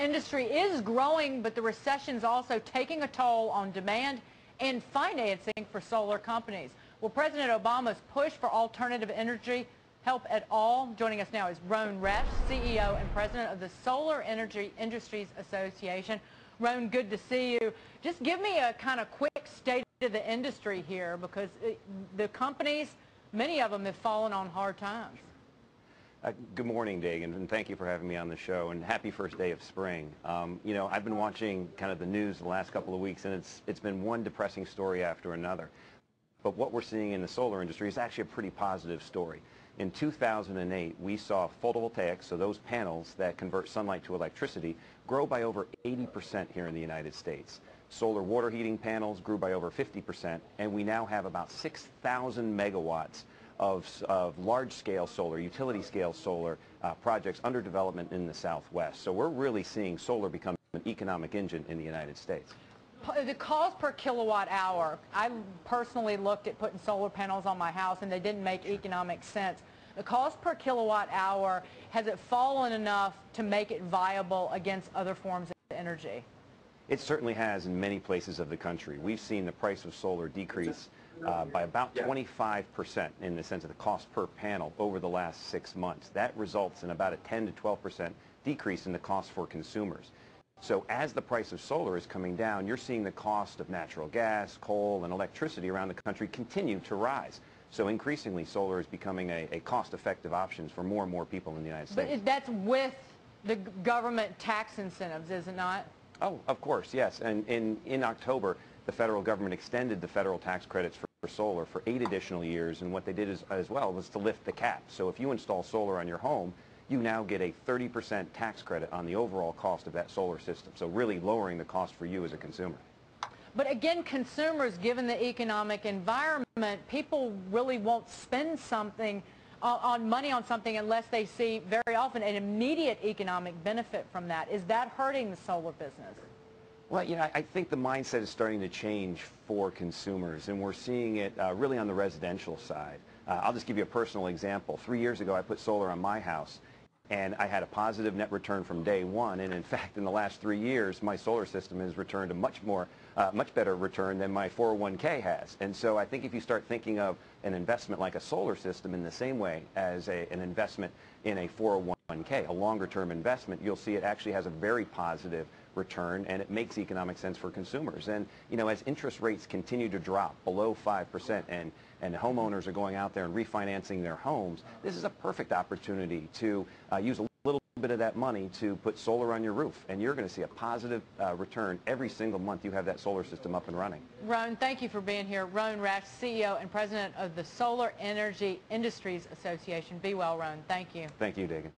industry is growing, but the recession's also taking a toll on demand and financing for solar companies. Will President Obama's push for alternative energy help at all? Joining us now is Rhone Resch, CEO and President of the Solar Energy Industries Association. Rhone, good to see you. Just give me a kind of quick state of the industry here, because the companies, many of them have fallen on hard times. Good morning, Dagan, and thank you for having me on the show, and happy first day of spring. You know, I've been watching kind of the news the last couple of weeks, and it's been one depressing story after another. But what we're seeing in the solar industry is actually a pretty positive story. In 2008, we saw photovoltaics, so those panels that convert sunlight to electricity, grow by over 80% here in the United States. Solar water heating panels grew by over 50%, and we now have about 6,000 megawatts of large-scale solar, utility-scale solar projects under development in the Southwest. So we're really seeing solar become an economic engine in the United States. The cost per kilowatt hour, I personally looked at putting solar panels on my house and they didn't make economic sense. The cost per kilowatt hour, has it fallen enough to make it viable against other forms of energy? It certainly has in many places of the country. We've seen the price of solar decrease by about 25% in the sense of the cost per panel over the last 6 months. That results in about a 10 to 12% decrease in the cost for consumers. So as the price of solar is coming down, you're seeing the cost of natural gas, coal, and electricity around the country continue to rise. So increasingly, solar is becoming a cost-effective option for more and more people in the United States. But that's with the government tax incentives, is it not? Oh, of course, yes. And in October, the federal government extended the federal tax credits for solar for 8 additional years, and what they did as well was to lift the cap. So if you install solar on your home, you now get a 30% tax credit on the overall cost of that solar system, so really lowering the cost for you as a consumer. But again, consumers, given the economic environment, people really won't spend something on money on something unless they see very often an immediate economic benefit from that. Is that hurting the solar business? Well, you know, I think the mindset is starting to change for consumers, and we're seeing it really on the residential side. I'll just give you a personal example. 3 years ago, I put solar on my house, and I had a positive net return from day one. And in fact, in the last 3 years, my solar system has returned a much better return than my 401k has. And so I think if you start thinking of an investment like a solar system in the same way as an investment in a 401k, a longer-term investment, you'll see it actually has a very positive return, and it makes economic sense for consumers. And you know, as interest rates continue to drop below 5%, and homeowners are going out there and refinancing their homes, this is a perfect opportunity to use a little bit of that money to put solar on your roof, and you're going to see a positive return every single month you have that solar system up and running. Rhone, thank you for being here. Rhone Resch, CEO and President of the Solar Energy Industries Association. Be well, Rhone. Thank you. Thank you, Dagan.